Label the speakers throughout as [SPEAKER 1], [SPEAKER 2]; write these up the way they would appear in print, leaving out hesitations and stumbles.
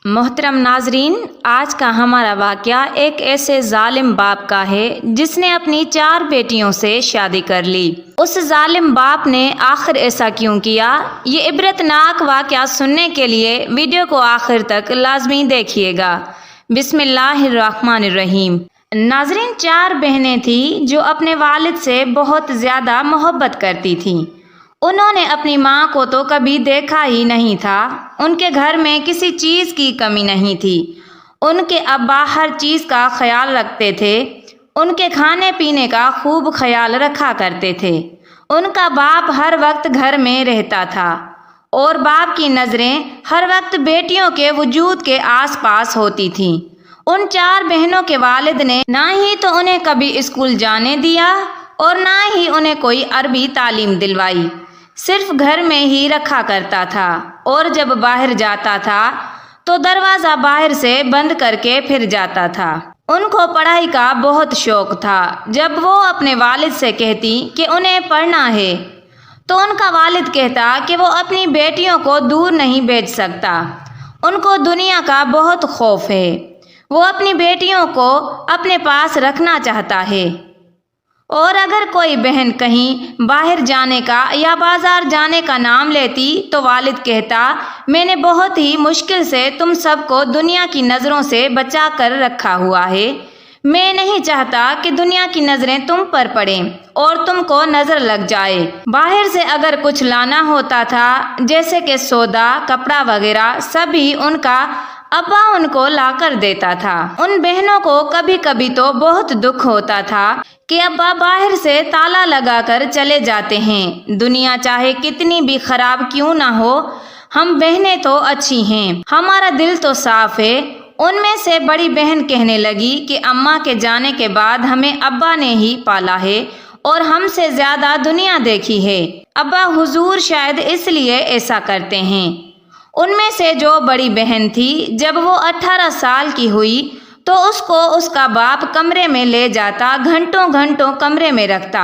[SPEAKER 1] محترم ناظرین، آج کا ہمارا واقعہ ایک ایسے ظالم باپ کا ہے جس نے اپنی 4 بیٹیوں سے شادی کر لی۔ اس ظالم باپ نے آخر ایسا کیوں کیا؟ یہ عبرتناک واقعہ سننے کے لیے ویڈیو کو آخر تک لازمی دیکھیے گا۔ بسم اللہ الرحمن الرحیم۔ ناظرین، 4 بہنیں تھیں جو اپنے والد سے بہت زیادہ محبت کرتی تھیں۔ انہوں نے اپنی ماں کو تو کبھی دیکھا ہی نہیں تھا۔ ان کے گھر میں کسی چیز کی کمی نہیں تھی۔ ان کے ابا ہر چیز کا خیال رکھتے تھے۔ ان کے کھانے پینے کا خوب خیال رکھا کرتے تھے۔ ان کا باپ ہر وقت گھر میں رہتا تھا اور باپ کی نظریں ہر وقت بیٹیوں کے وجود کے آس پاس ہوتی تھیں۔ ان 4 بہنوں کے والد نے نہ ہی تو انہیں کبھی اسکول جانے دیا اور نہ ہی انہیں کوئی عربی تعلیم دلوائی، صرف گھر میں ہی رکھا کرتا تھا، اور جب باہر جاتا تھا تو دروازہ باہر سے بند کر کے پھر جاتا تھا۔ ان کو پڑھائی کا بہت شوق تھا۔ جب وہ اپنے والد سے کہتی کہ انہیں پڑھنا ہے تو ان کا والد کہتا کہ وہ اپنی بیٹیوں کو دور نہیں بھیج سکتا، ان کو دنیا کا بہت خوف ہے، وہ اپنی بیٹیوں کو اپنے پاس رکھنا چاہتا ہے۔ اور اگر کوئی بہن کہیں باہر جانے کا یا بازار جانے کا نام لیتی تو والد کہتا، میں نے بہت ہی مشکل سے تم سب کو دنیا کی نظروں سے بچا کر رکھا ہوا ہے، میں نہیں چاہتا کہ دنیا کی نظریں تم پر پڑیں اور تم کو نظر لگ جائے۔ باہر سے اگر کچھ لانا ہوتا تھا جیسے کہ سودا، کپڑا وغیرہ، سبھی ان کا ابا ان کو لا کر دیتا تھا۔ ان بہنوں کو کبھی کبھی تو بہت دکھ ہوتا تھا کہ ابا باہر سے تالا لگا کر چلے جاتے ہیں۔ دنیا چاہے کتنی بھی خراب کیوں نہ ہو، ہم بہنیں تو اچھی ہیں، ہمارا دل تو صاف ہے۔ ان میں سے بڑی بہن کہنے لگی کہ اماں کے جانے کے بعد ہمیں ابا نے ہی پالا ہے اور ہم سے زیادہ دنیا دیکھی ہے۔ ابا حضور شاید اس لیے ایسا کرتے ہیں۔ ان میں سے جو بڑی بہن تھی، جب وہ 18 سال کی ہوئی تو اس کو اس کا باپ کمرے میں لے جاتا، گھنٹوں گھنٹوں کمرے میں رکھتا۔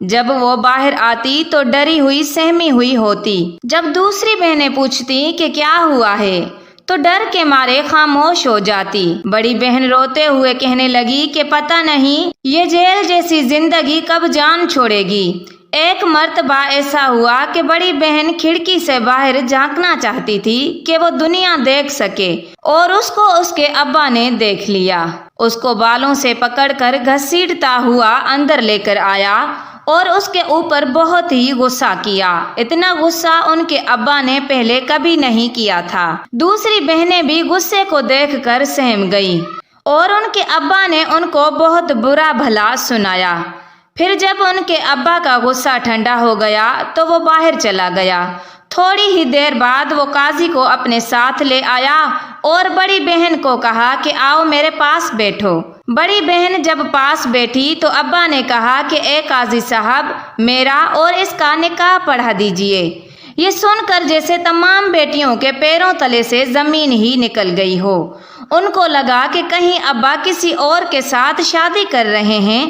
[SPEAKER 1] جب وہ باہر آتی تو ڈری ہوئی سہمی ہوئی ہوتی۔ جب دوسری بہنیں پوچھتی کہ کیا ہوا ہے تو ڈر کے مارے خاموش ہو جاتی۔ بڑی بہن روتے ہوئے کہنے لگی کہ پتہ نہیں یہ جیل جیسی زندگی کب جان چھوڑے گی۔ ایک مرتبہ ایسا ہوا کہ بڑی بہن کھڑکی سے باہر جھانکنا چاہتی تھی کہ وہ دنیا دیکھ سکے، اور اس کو اس کے ابا نے دیکھ لیا۔ اس کو بالوں سے پکڑ کر گھسیٹتا ہوا اندر لے کر آیا اور اس کے اوپر بہت ہی غصہ کیا۔ اتنا غصہ ان کے ابا نے پہلے کبھی نہیں کیا تھا۔ دوسری بہنیں بھی غصے کو دیکھ کر سہم گئیں اور ان کے ابا نے ان کو بہت برا بھلا سنایا۔ پھر جب ان کے ابا کا غصہ ٹھنڈا ہو گیا تو وہ باہر چلا گیا۔ تھوڑی ہی دیر بعد وہ قاضی کو اپنے ساتھ لے آیا اور بڑی بہن کو کہا کہ آؤ میرے پاس بیٹھو۔ بڑی بہن جب پاس بیٹھی تو ابا نے کہا کہ اے قاضی صاحب، میرا اور اس کا نکاح پڑھا دیجئے۔ یہ سن کر جیسے تمام بیٹیوں کے پیروں تلے سے زمین ہی نکل گئی ہو۔ ان کو لگا کہ کہیں ابا کسی اور کے ساتھ شادی کر رہے ہیں،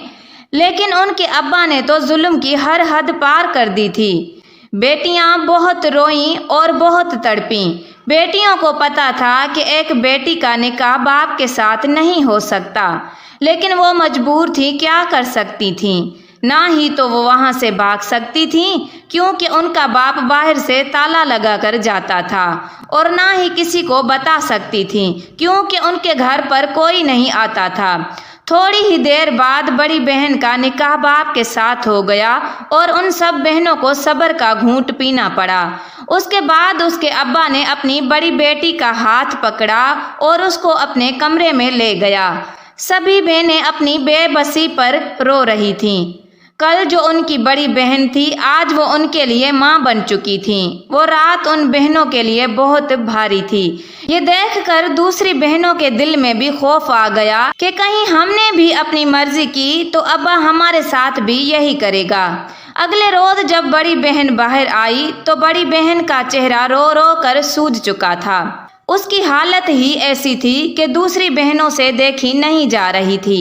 [SPEAKER 1] لیکن ان کے ابا نے تو ظلم کی ہر حد پار کر دی تھی۔ بیٹیاں بہت روئیں اور بہت تڑپیں۔ بیٹیوں کو پتا تھا کہ ایک بیٹی کا نکاح باپ کے ساتھ نہیں ہو سکتا، لیکن وہ مجبور تھی، کیا کر سکتی تھیں؟ نہ ہی تو وہ وہاں سے بھاگ سکتی تھیں کیونکہ ان کا باپ باہر سے تالا لگا کر جاتا تھا، اور نہ ہی کسی کو بتا سکتی تھیں کیونکہ ان کے گھر پر کوئی نہیں آتا تھا۔ تھوڑی ہی دیر بعد بڑی بہن کا نکاح باپ کے ساتھ ہو گیا اور ان سب بہنوں کو صبر کا گھونٹ پینا پڑا۔ اس کے بعد اس کے ابا نے اپنی بڑی بیٹی کا ہاتھ پکڑا اور اس کو اپنے کمرے میں لے گیا۔ سبھی بہنیں اپنی بے بسی پر رو رہی تھیں۔ کل جو ان کی بڑی بہن تھی، آج وہ ان کے لیے ماں بن چکی تھیں۔ وہ رات ان بہنوں کے لیے بہت بھاری تھی۔ یہ دیکھ کر دوسری بہنوں کے دل میں بھی خوف آ گیا کہ کہیں ہم نے بھی اپنی مرضی کی تو ابا ہمارے ساتھ بھی یہی کرے گا۔ اگلے روز جب بڑی بہن باہر آئی تو بڑی بہن کا چہرہ رو رو کر سوج چکا تھا۔ اس کی حالت ہی ایسی تھی کہ دوسری بہنوں سے دیکھی نہیں جا رہی تھی۔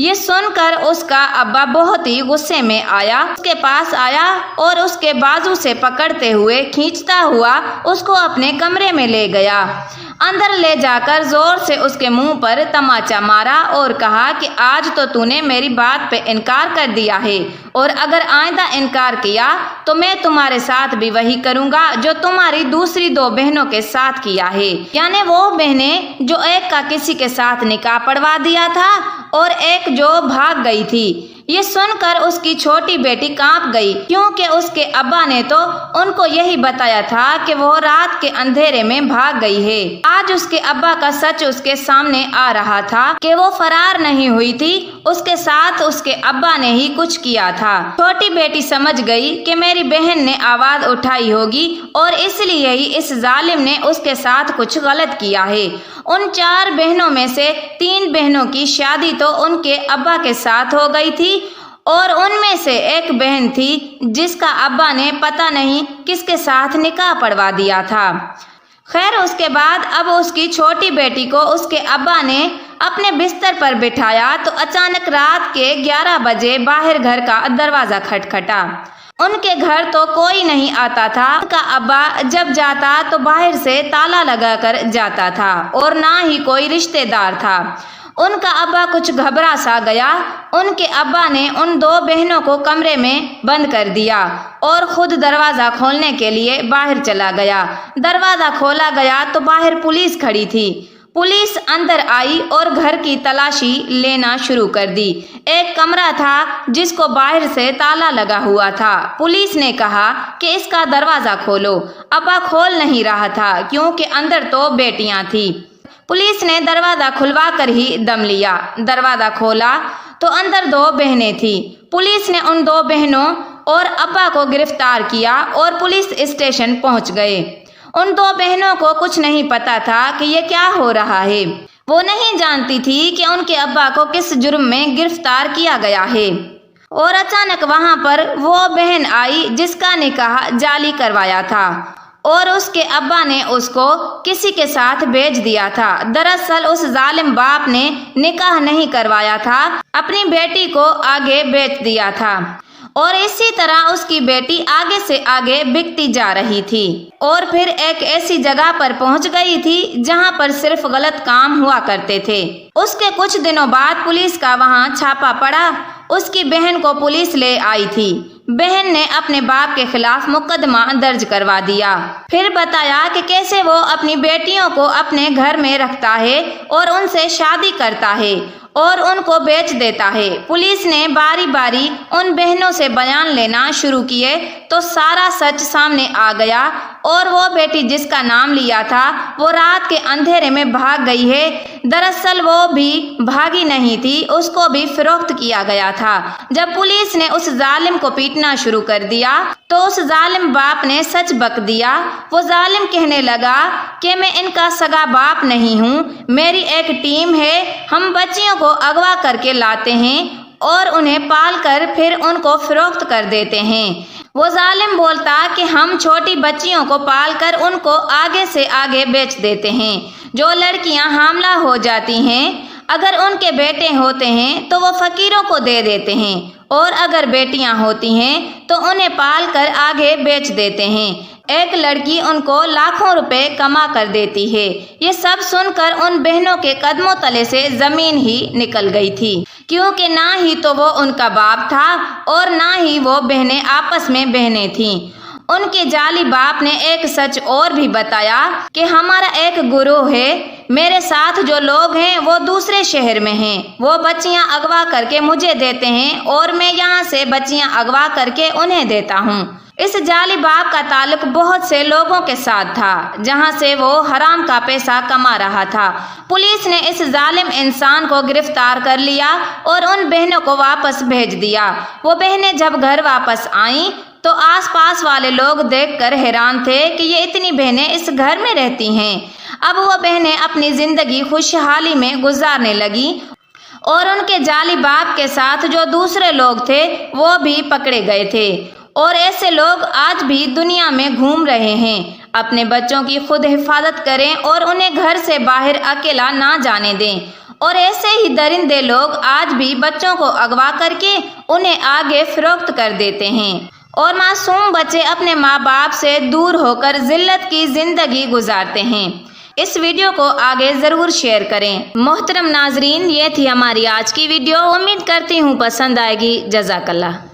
[SPEAKER 1] یہ سن کر اس کا ابا بہت ہی غصے میں آیا، اس کے پاس آیا اور اس کے بازو سے پکڑتے ہوئے کھینچتا ہوا اس کو اپنے کمرے میں لے گیا۔ اندر لے جا کر زور سے اس کے منہ پر تماچا مارا اور کہا کہ آج تو نے میری بات پہ انکار کر دیا ہے، اور اگر آئندہ انکار کیا تو میں تمہارے ساتھ بھی وہی کروں گا جو تمہاری دوسری 2 بہنوں کے ساتھ کیا ہے، یعنی وہ بہنیں جو ایک کا کسی کے ساتھ نکاح پڑوا دیا تھا اور ایک جو بھاگ گئی تھی۔ یہ سن کر اس کی چھوٹی بیٹی کانپ گئی، کیونکہ اس کے ابا نے تو ان کو یہی بتایا تھا کہ وہ رات کے اندھیرے میں بھاگ گئی ہے۔ آج اس کے ابا کا سچ اس کے سامنے آ رہا تھا کہ وہ فرار نہیں ہوئی تھی، اس کے ساتھ اس کے ابا نے ہی کچھ کیا تھا۔ چھوٹی بیٹی سمجھ گئی کہ میری بہن نے آواز اٹھائی ہوگی اور اس لیے ہی اس ظالم نے اس کے ساتھ کچھ غلط کیا ہے۔ ان 4 بہنوں میں سے 3 بہنوں کی شادی تو ان کے ابا کے ساتھ ہو گئی تھی، اور ان میں سے ایک بہن تھی جس کا ابا نے پتہ نہیں کس کے ساتھ نکاح پڑوا دیا تھا۔ خیر اس کے بعد اب اس کی چھوٹی بیٹی کو اس کے ابا نے اپنے بستر پر بٹھایا تو اچانک رات کے 11 بجے باہر گھر کا دروازہ کھٹکھٹا۔ ان کے گھر تو کوئی نہیں آتا تھا، ان کا ابا جب جاتا تو باہر سے تالا لگا کر جاتا تھا اور نہ ہی کوئی رشتہ دار تھا۔ ان کا ابا کچھ گھبرا سا گیا۔ ان کے ابا نے ان 2 بہنوں کو کمرے میں بند کر دیا اور خود دروازہ کھولنے کے لیے باہر چلا گیا۔ دروازہ کھولا گیا تو باہر پولیس کھڑی تھی۔ پولیس اندر آئی اور گھر کی تلاشی لینا شروع کر دی۔ ایک کمرہ تھا جس کو باہر سے تالا لگا ہوا تھا۔ پولیس نے کہا کہ اس کا دروازہ کھولو۔ ابا کھول نہیں رہا تھا کیونکہ اندر تو بیٹیاں تھیں۔ پولیس نے دروازہ کھلوا کر ہی دم لیا۔ دروازہ کھولا تو اندر 2 بہنیں تھیں۔ پولیس نے ان 2 بہنوں اور ابا کو گرفتار کیا اور پولیس اسٹیشن پہنچ گئے۔ ان 2 بہنوں کو کچھ نہیں پتا تھا کہ یہ کیا ہو رہا ہے۔ وہ نہیں جانتی تھی کہ ان کے ابا کو کس جرم میں گرفتار کیا گیا ہے۔ اور اچانک وہاں پر وہ بہن آئی جس کا نکاح جعلی کروایا تھا اور اس کے ابا نے اس کو کسی کے ساتھ بیچ دیا تھا۔ دراصل اس ظالم باپ نے نکاح نہیں کروایا تھا، اپنی بیٹی کو آگے بیچ دیا تھا، اور اسی طرح اس کی بیٹی آگے سے آگے بکتی جا رہی تھی اور پھر ایک ایسی جگہ پر پہنچ گئی تھی جہاں پر صرف غلط کام ہوا کرتے تھے۔ اس کے کچھ دنوں بعد پولیس کا وہاں چھاپا پڑا۔ اس کی بہن کو پولیس لے آئی تھی۔ بہن نے اپنے باپ کے خلاف مقدمہ درج کروا دیا، پھر بتایا کہ کیسے وہ اپنی بیٹیوں کو اپنے گھر میں رکھتا ہے اور ان سے شادی کرتا ہے اور ان کو بیچ دیتا ہے۔ پولیس نے باری باری ان بہنوں سے بیان لینا شروع کیے تو سارا سچ سامنے آ گیا، اور وہ بیٹی جس کا نام لیا تھا وہ رات کے اندھیرے میں بھاگ گئی ہے۔ دراصل وہ بھی بھاگی نہیں تھی، اس کو بھی فروخت کیا گیا تھا۔ جب پولیس نے اس ظالم کو پیٹنا شروع کر دیا تو اس ظالم باپ نے سچ بک دیا۔ وہ ظالم کہنے لگا کہ میں ان کا سگا باپ نہیں ہوں، میری ایک ٹیم ہے، ہم بچیوں کو اغوا کر کے لاتے ہیں اور انہیں پال کر پھر ان کو فروخت کر دیتے ہیں۔ وہ ظالم بولتا کہ ہم چھوٹی بچیوں کو پال کر ان کو آگے سے آگے بیچ دیتے ہیں۔ جو لڑکیاں حاملہ ہو جاتی ہیں اگر ان کے بیٹے ہوتے ہیں تو وہ فقیروں کو دے دیتے ہیں، اور اگر بیٹیاں ہوتی ہیں تو انہیں پال کر آگے بیچ دیتے ہیں۔ ایک لڑکی ان کو لاکھوں روپے کما کر دیتی ہے۔ یہ سب سن کر ان بہنوں کے قدموں تلے سے زمین ہی نکل گئی تھی، کیونکہ نہ ہی تو وہ ان کا باپ تھا اور نہ ہی وہ بہنیں آپس میں بہنیں تھیں۔ ان کے جعلی باپ نے ایک سچ اور بھی بتایا کہ ہمارا ایک گروہ ہے، میرے ساتھ جو لوگ ہیں وہ دوسرے شہر میں ہیں، وہ بچیاں اغوا کر کے مجھے دیتے ہیں اور میں یہاں سے بچیاں اغوا کر کے انہیں دیتا ہوں۔ اس جعلی باپ کا تعلق بہت سے لوگوں کے ساتھ تھا جہاں سے وہ حرام کا پیسہ کما رہا تھا۔ پولیس نے اس ظالم انسان کو گرفتار کر لیا اور ان بہنوں کو واپس بھیج دیا۔ وہ بہنیں جب گھر واپس آئیں تو آس پاس والے لوگ دیکھ کر حیران تھے کہ یہ اتنی بہنیں اس گھر میں رہتی ہیں۔ اب وہ بہنیں اپنی زندگی خوشحالی میں گزارنے لگیں اور ان کے جعلی باپ کے ساتھ جو دوسرے لوگ تھے وہ بھی پکڑے گئے تھے، اور ایسے لوگ آج بھی دنیا میں گھوم رہے ہیں۔ اپنے بچوں کی خود حفاظت کریں اور انہیں گھر سے باہر اکیلا نہ جانے دیں۔ اور ایسے ہی درندے لوگ آج بھی بچوں کو اغوا کر کے انہیں آگے فروخت کر دیتے ہیں اور معصوم بچے اپنے ماں باپ سے دور ہو کر ذلت کی زندگی گزارتے ہیں۔ اس ویڈیو کو آگے ضرور شیئر کریں۔ محترم ناظرین، یہ تھی ہماری آج کی ویڈیو۔ امید کرتی ہوں پسند آئے گی۔ جزاک اللہ۔